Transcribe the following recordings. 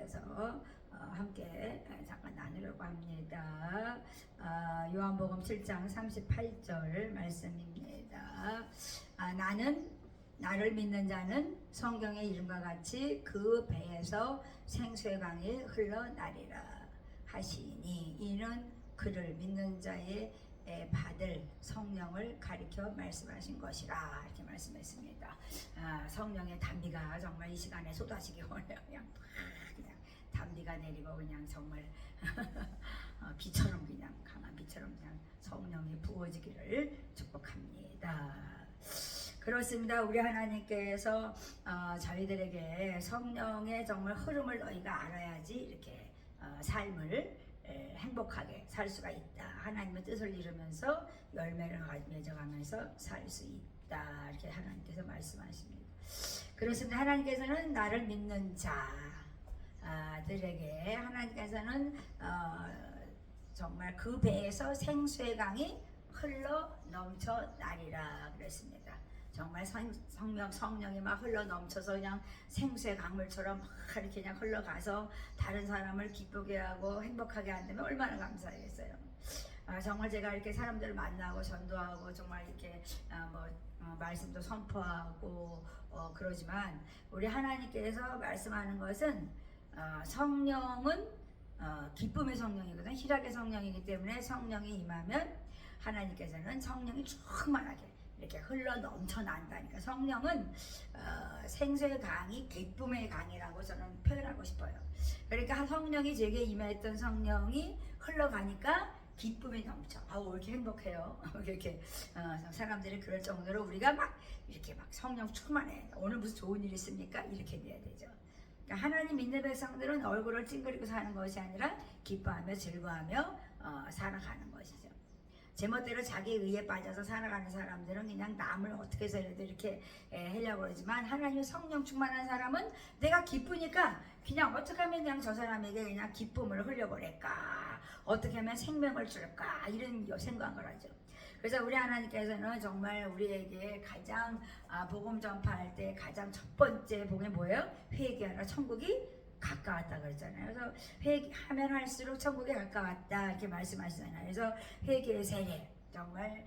대해서 함께 잠깐 나누려고 합니다. 요한복음 7장 38절 말씀입니다. 나를 믿는 자는 성경의 이름과 같이 그 배에서 생수의 강이 흘러나리라 하시니, 이는 그를 믿는 자의 받을 성령을 가리켜 말씀하신 것이라, 이렇게 말씀했습니다. 성령의 단비가 정말 이 시간에 쏟아지기 원해요. 그냥 단비가 내리고 그냥 정말 비처럼, 그냥 강한 비처럼 그냥 성령이 부어지기를 축복합니다. 그렇습니다. 우리 하나님께서 저희들에게 성령의 정말 흐름을 너희가 알아야지 이렇게 삶을 행복하게 살 수가 있다. 하나님의 뜻을 이루면서 열매를 맺어가면서 살 수 있다. 이렇게 하나님께서 말씀하십니다. 그렇습니다. 하나님께서는 나를 믿는 자들에게 하나님께서는 정말 그 배에서 생수의 강이 흘러 넘쳐 나리라 그랬습니다. 정말 성령이 막 흘러 넘쳐서 그냥 생수의 강물처럼 막 이렇게 그냥 흘러가서 다른 사람을 기쁘게 하고 행복하게 한다면 얼마나 감사하겠어요. 정말 제가 이렇게 사람들을 만나고 전도하고 정말 이렇게 말씀도 선포하고 그러지만 우리 하나님께서 말씀하는 것은 성령은 기쁨의 성령이거든. 희락의 성령이기 때문에 성령이 임하면 하나님께서는 성령이 충만하게 이렇게 흘러 넘쳐난다니까. 성령은 생수의 강이 기쁨의 강이라고 저는 표현하고 싶어요. 그러니까 성령이 제게 임했던 성령이 흘러가니까 기쁨이 넘쳐. 왜 이렇게 행복해요? 이렇게 사람들이 그럴 정도로 우리가 막 이렇게 막 성령 충만해. 오늘 무슨 좋은 일 있습니까? 이렇게 돼야 되죠. 그러니까 하나님 믿는 백성들은 얼굴을 찡그리고 사는 것이 아니라 기뻐하며 즐거워하며 살아가는 것이죠. 제멋대로 자기 의에 빠져서 살아가는 사람들은 그냥 남을 어떻게 해서라도 이렇게 하려고 그러지만, 하나님 성령 충만한 사람은 내가 기쁘니까 그냥 어떻게 하면 그냥 저 사람에게 그냥 기쁨을 흘려보낼까, 어떻게 하면 생명을 줄까, 이런 생각을 하죠. 그래서 우리 하나님께서는 정말 우리에게 가장 복음 전파할 때 가장 첫 번째 복음이 뭐예요? 회개하라, 천국이 가까웠다 그랬잖아요. 그래서 회개하면 할수록 천국에 가까웠다 이렇게 말씀하시잖아요. 그래서 회개의 세례, 정말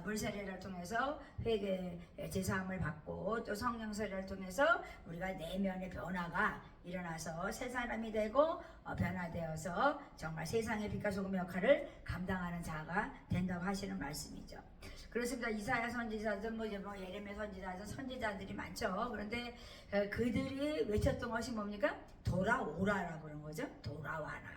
물 세례를 통해서 회개 제사함을 받고 또 성령 세례를 통해서 우리가 내면의 변화가 일어나서 새 사람이 되고 변화되어서 정말 세상의 빛과 소금의 역할을 감당하는 자가 된다고 하시는 말씀이죠. 그렇습니다. 이사야 선지자든 예레미야 선지자든 선지자들이 많죠. 그런데 그들이 외쳤던 것이 뭡니까? 돌아오라라고 그런 거죠. 돌아와라.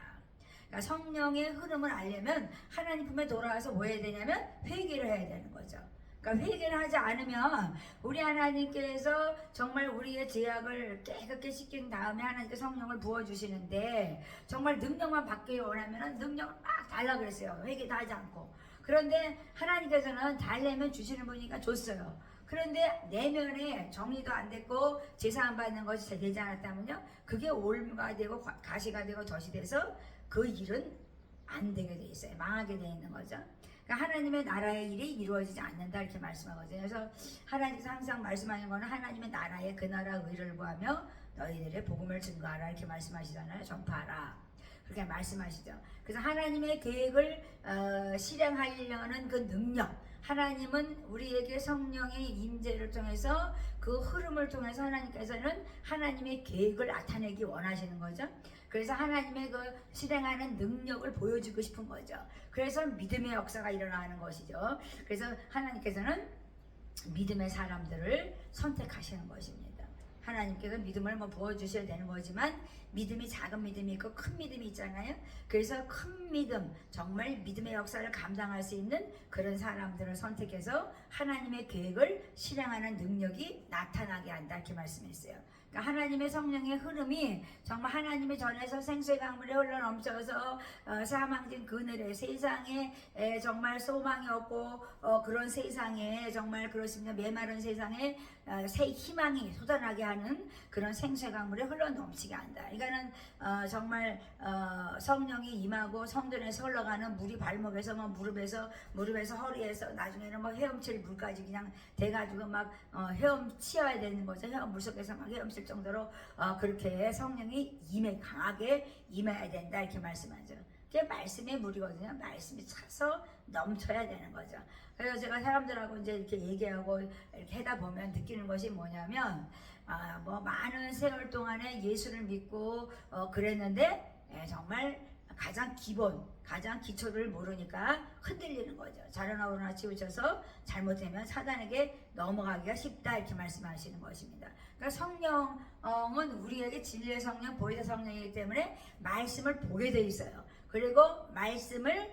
그러니까 성령의 흐름을 알려면 하나님 품에 돌아와서 뭐 해야 되냐면 회개를 해야 되는 거죠. 그러니까 회개를 하지 않으면 우리 하나님께서 정말 우리의 죄악을 깨끗게 씻긴 다음에 하나님께 성령을 부어주시는데, 정말 능력만 받기 원하면 능력을 막 달라 그랬어요. 회개 다 하지 않고. 그런데 하나님께서는 달래면 주시는 분이니까 줬어요. 그런데 내면에 정리도 안 됐고 제사 안 받는 것이 되지 않았다면요, 그게 올무가 되고 가시가 되고 덫이 돼서 그 일은 안 되게 돼 있어요. 망하게 돼 있는 거죠. 그러니까 하나님의 나라의 일이 이루어지지 않는다 이렇게 말씀하거든요. 그래서 하나님께서 항상 말씀하는 거는 하나님의 나라의 그 나라 의를 구하며 너희들의 복음을 증거하라 이렇게 말씀하시잖아요. 전파하라 그렇게 말씀하시죠. 그래서 하나님의 계획을 실행하려는 그 능력, 하나님은 우리에게 성령의 임재를 통해서 그 흐름을 통해서 하나님께서는 하나님의 계획을 나타내기 원하시는 거죠. 그래서 하나님의 그 실행하는 능력을 보여주고 싶은 거죠. 그래서 믿음의 역사가 일어나는 것이죠. 그래서 하나님께서는 믿음의 사람들을 선택하시는 것입니다. 하나님께서 믿음을 부어주셔야 되는 거지만 믿음이 작은 믿음이 있고 큰 믿음이 있잖아요. 그래서 큰 믿음, 정말 믿음의 역사를 감당할 수 있는 그런 사람들을 선택해서 하나님의 계획을 실행하는 능력이 나타나게 한다 이렇게 말씀했어요. 그러니까 하나님의 성령의 흐름이 정말 하나님의 전에서 생수의 강물에 흘러 넘쳐서 사망진 그늘에 세상에 정말 소망이 없고 그런 세상에 정말 그렇습니다. 메마른 세상에 새 희망이 솟아나게 하는 그런 생수의 강물에 흘러 넘치게 한다. 그러니까는 정말 성령이 임하고 성전에서 흘러가는 물이 발목에서 무릎에서 허리에서 나중에는 헤엄칠 물까지 그냥 돼가지고 막 헤엄치어야 되는 거죠. 헤엄 물속에서 막 헤엄칠 정도로 그렇게 성령이 강하게 임해야 된다 이렇게 말씀하죠. 그게 말씀의 물이거든요. 말씀이 차서 넘쳐야 되는 거죠. 그래서 제가 사람들하고 이제 이렇게 얘기하고 이렇게 하다 보면 느끼는 것이 뭐냐면 뭐 많은 세월 동안에 예수를 믿고 그랬는데 정말 가장 기초를 모르니까 흔들리는 거죠. 자려나 오르나 치우쳐서 잘못되면 사단에게 넘어가기가 쉽다 이렇게 말씀하시는 것입니다. 그러니까 성령은 우리에게 진리의 성령, 보혜사 성령이기 때문에 말씀을 보게 돼 있어요. 그리고 말씀을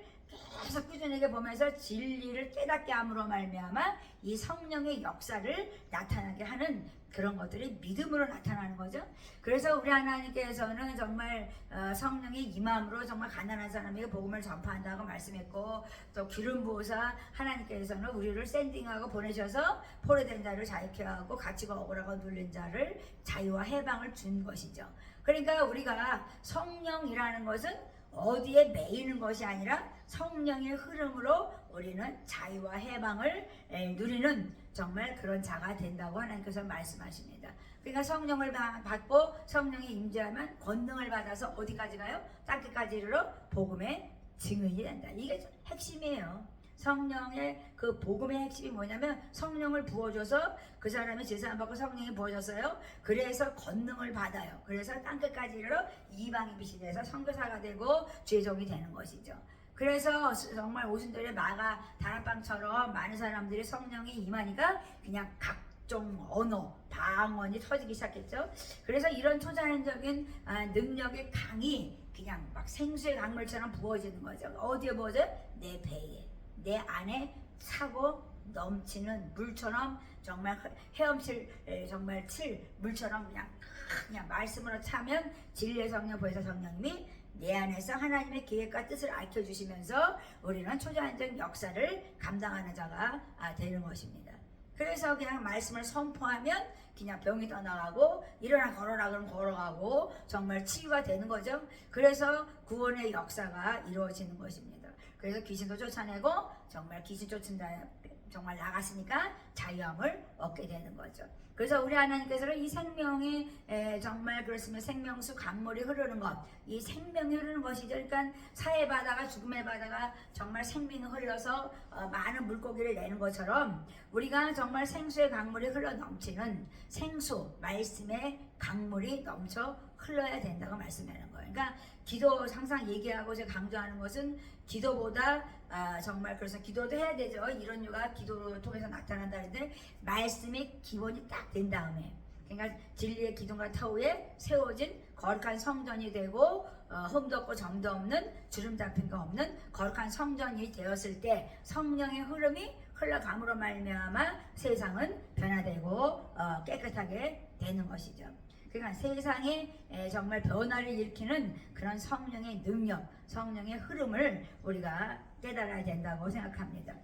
계속 꾸준하게 보면서 진리를 깨닫게 함으로 말미암아 이 성령의 역사를 나타나게 하는 그런 것들이 믿음으로 나타나는 거죠. 그래서 우리 하나님께서는 정말 성령이 임함으로 정말 가난한 사람에게 복음을 전파한다고 말씀했고, 또 기름 부으사 하나님께서는 우리를 샌딩하고 보내셔서 포로된 자를 자유케 하고 갇히고 억울하고 눌린 자를 자유와 해방을 준 것이죠. 그러니까 우리가 성령이라는 것은 어디에 매이는 것이 아니라 성령의 흐름으로 우리는 자유와 해방을 누리는 정말 그런 자가 된다고 하나님께서 말씀하십니다. 그러니까 성령을 받고 성령이 임재하면 권능을 받아서 어디까지 가요? 땅끝까지 이르러 복음의 증인이 된다. 이게 핵심이에요. 성령의 그 복음의 핵심이 뭐냐면 성령을 부어줘서 그 사람이 제사함 받고 성령이 부어졌어요. 그래서 권능을 받아요. 그래서 땅끝까지 이르러 이방인 빛이 돼서 선교사가 되고 죄종이 되는 것이죠. 그래서 정말 오순절에 마가 다락방처럼 많은 사람들이 성령이 임하니까 그냥 각종 언어, 방언이 터지기 시작했죠. 그래서 이런 초자연적인 능력의 강이 그냥 막 생수의 강물처럼 부어지는 거죠. 어디에 부어져요? 내 배에, 내 안에 차고 넘치는 물처럼, 정말 헤엄칠 정말 칠 물처럼 그냥 말씀으로 차면 진리의 성령, 보혜사 성령님이 내 안에서 하나님의 계획과 뜻을 알려주시면서 우리는 초자연적 역사를 감당하는 자가 되는 것입니다. 그래서 그냥 말씀을 선포하면 그냥 병이 떠나가고 일어나 걸어라 그러면 걸어가고 정말 치유가 되는 거죠. 그래서 구원의 역사가 이루어지는 것입니다. 그래서 귀신도 쫓아내고 정말 귀신 쫓은다 정말 나갔으니까 자유함을 얻게 되는 거죠. 그래서 우리 하나님께서는 이 생명이 정말 그렇으면 생명수 강물이 흐르는 것, 이 생명이 흐르는 것이죠. 그러니까 사해 바다가 죽음의 바다가 정말 생명이 흘러서 많은 물고기를 내는 것처럼 우리가 정말 생수의 강물이 흘러 넘치는 생수, 말씀의 강물이 넘쳐 흘러야 된다고 말씀하는 거예요. 그러니까 기도 항상 얘기하고 제가 강조하는 것은 기도보다 정말 그래서 기도도 해야 되죠. 이런 이유가 기도를 통해서 나타난다 는데 말씀의 기본이 딱 된 다음에, 그러니까 진리의 기둥과 터위에 세워진 거룩한 성전이 되고 흠도 없고 점도 없는 주름 잡힌 거 없는 거룩한 성전이 되었을 때 성령의 흐름이 흘러감으로 말미암아 세상은 변화되고 깨끗하게 되는 것이죠. 그러니까 세상에 정말 변화를 일으키는 그런 성령의 능력, 성령의 흐름을 우리가 깨달아야 된다고 생각합니다.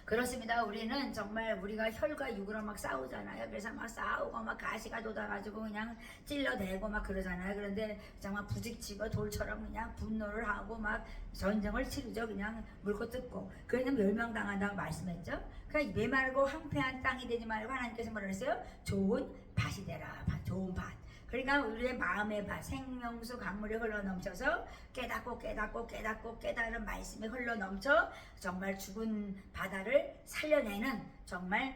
그렇습니다. 우리는 정말 우리가 혈과 육으로 막 싸우잖아요. 그래서 막 싸우고 막 가시가 돋아가지고 그냥 찔러대고 막 그러잖아요. 그런데 정말 부직치고 돌처럼 그냥 분노를 하고 막 전쟁을 치르죠. 그냥 물고 뜯고. 그러면 멸망당한다고 말씀했죠. 그러니까 메마르고 황폐한 땅이 되지 말고 하나님께서 뭐라 그랬어요? 좋은 밭이 되라. 좋은 밭. 그러니까 우리의 마음의 밭, 생명수 강물이 흘러넘쳐서 깨닫고 깨닫는 말씀이 흘러넘쳐 정말 죽은 바다를 살려내는 정말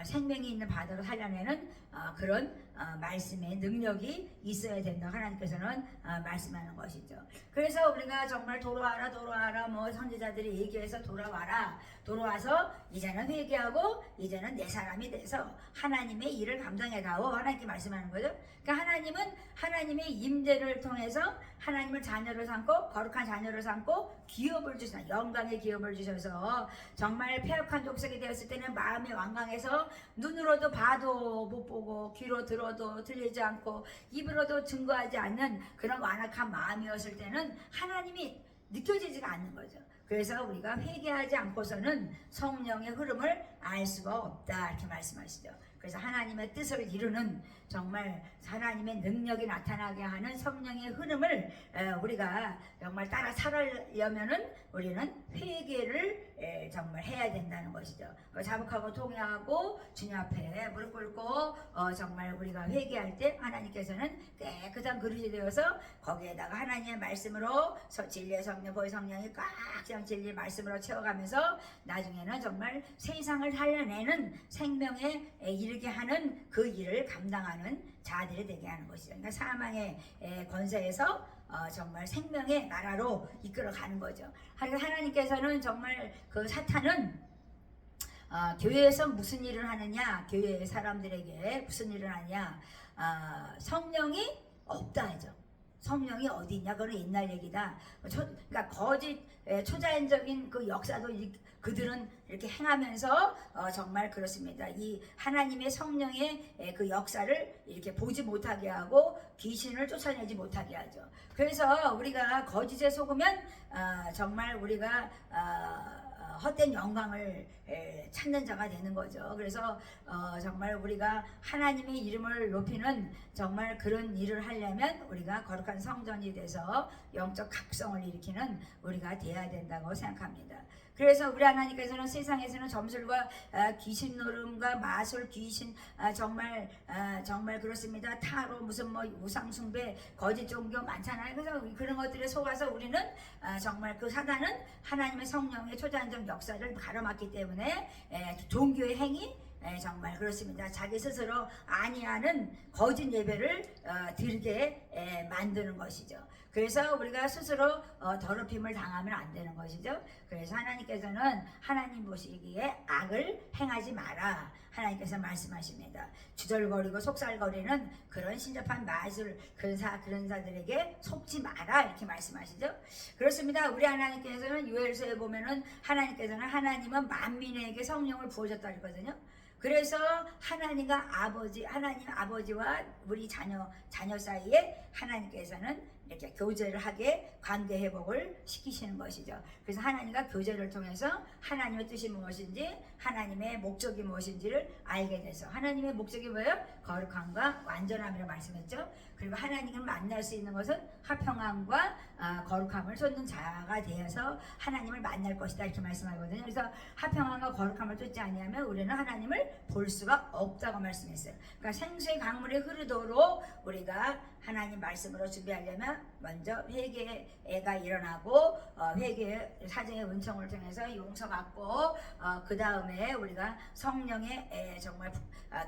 생명이 있는 바다로 살려내는 그런 말씀의 능력이 있어야 된다고 하나님께서는 말씀하는 것이죠. 그래서 우리가 정말 돌아와라 뭐 선지자들이 얘기해서 돌아와서 이제는 회개하고 이제는 내 사람이 돼서 하나님의 일을 감당해다오 하나님께 말씀하는 거죠. 그러니까 하나님은 하나님의 임재를 통해서 하나님을 자녀로 삼고 거룩한 자녀로 삼고 기업을 주셔서 영광의 기업을 주셔서 정말 패역한 족속이 되었을 때는 마음이 완강해서 눈으로도 봐도 못 보고 귀로 들어도 들리지 않고 입으로도 증거하지 않는 그런 완악한 마음이었을 때는 하나님이 느껴지지가 않는 거죠. 그래서 우리가 회개하지 않고서는 성령의 흐름을 알 수가 없다 이렇게 말씀하시죠. 그래서 하나님의 뜻을 이루는 정말 하나님의 능력이 나타나게 하는 성령의 흐름을 우리가 정말 따라 살아려면은 우리는 회개를 정말 해야 된다는 것이죠. 자복하고 통회하고 주님 앞에 무릎 꿇고 정말 우리가 회개할 때 하나님께서는 깨끗한 그릇이 되어서 거기에다가 하나님의 말씀으로 진리의 성령, 보의 성령이 꽉 진리의 말씀으로 채워가면서 나중에는 정말 세상을 살려내는 생명에 이르게 하는 그 일을 감당하는 자들이 되게 하는 것이죠. 그러니까 사망의 권세에서 정말 생명의 나라로 이끌어가는 거죠. 하나님께서는 정말 그 사탄은 교회에서 무슨 일을 하느냐, 교회 사람들에게 무슨 일을 하냐, 성령이 없다 하죠. 성령이 어디 있냐? 그건 옛날 얘기다. 그러니까 거짓 초자연적인 그 역사도 그들은 이렇게 행하면서 정말 그렇습니다. 이 하나님의 성령의 그 역사를 이렇게 보지 못하게 하고 귀신을 쫓아내지 못하게 하죠. 그래서 우리가 거짓에 속으면 정말 우리가 헛된 영광을 찾는 자가 되는 거죠. 그래서 정말 우리가 하나님의 이름을 높이는 정말 그런 일을 하려면 우리가 거룩한 성전이 돼서 영적 각성을 일으키는 우리가 돼야 된다고 생각합니다. 그래서 우리 하나님께서는 세상에서는 점술과 귀신 노름과 마술, 귀신 정말 그렇습니다. 타로 무슨 뭐 우상 숭배, 거짓 종교 많잖아요. 그래서 그런 것들에 속아서 우리는 정말 그 사단은 하나님의 성령의 초자연적 역사를 가로막기 때문에 종교의 행위 정말 그렇습니다. 자기 스스로 아니하는 거짓 예배를 드리게 만드는 것이죠. 그래서 우리가 스스로 더럽힘을 당하면 안 되는 것이죠. 그래서 하나님께서는 하나님 보시기에 악을 행하지 마라. 하나님께서 말씀하십니다. 주절거리고 속살거리는 그런 신접한 마술 그런 사들에게 속지 마라 이렇게 말씀하시죠. 그렇습니다. 우리 하나님께서는 요엘서에 보면은 하나님은 만민에게 성령을 부어줬다 그랬거든요. 그래서 하나님 아버지와 우리 자녀 사이에 하나님께서는 이렇게 교제를 하게 관계 회복을 시키시는 것이죠. 그래서 하나님과 교제를 통해서 하나님의 뜻이 무엇인지 하나님의 목적이 무엇인지를 알게 돼서 하나님의 목적이 뭐예요? 거룩함과 완전함이라고 말씀했죠. 그리고 하나님을 만날 수 있는 것은 화평함과 거룩함을 쫓는 자가 되어서 하나님을 만날 것이다 이렇게 말씀하거든요. 그래서 화평함과 거룩함을 쫓지 아니하면 우리는 하나님을 볼 수가 없다고 말씀했어요. 그러니까 생수의 강물이 흐르도록 우리가 하나님 말씀으로 준비하려면 먼저 회개가 일어나고 회개 사정의 은총을 통해서 용서받고 그 다음에 우리가 성령의 정말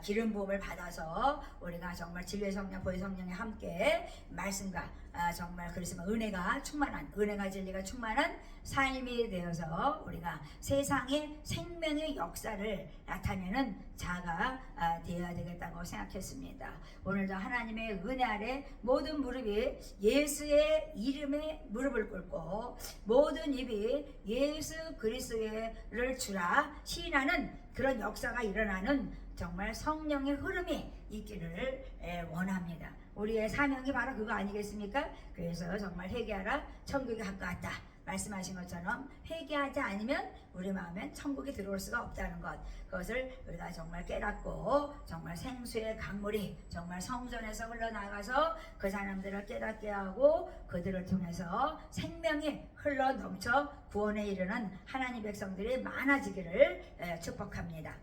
기름 부음을 받아서 우리가 정말 진리의 성령, 보의 성령이 함께 말씀과 정말 그렇지만 은혜가 진리가 충만한 삶이 되어서 우리가 세상의 생명의 역사를 나타내는 자가 되어야 되겠다고 생각했습니다. 오늘도 하나님의 은혜 아래 모든 무릎이 예수의 이름에 무릎을 꿇고 모든 입이 예수 그리스도를 주라 시인하는 그런 역사가 일어나는 정말 성령의 흐름이 있기를 원합니다. 우리의 사명이 바로 그거 아니겠습니까? 그래서 정말 회개하라 천국이 가까웠다 말씀하신 것처럼 회개하지 않으면 우리 마음엔 천국이 들어올 수가 없다는 것, 그것을 우리가 정말 깨닫고 정말 생수의 강물이 정말 성전에서 흘러나가서 그 사람들을 깨닫게 하고 그들을 통해서 생명이 흘러 넘쳐 구원에 이르는 하나님 백성들이 많아지기를 축복합니다.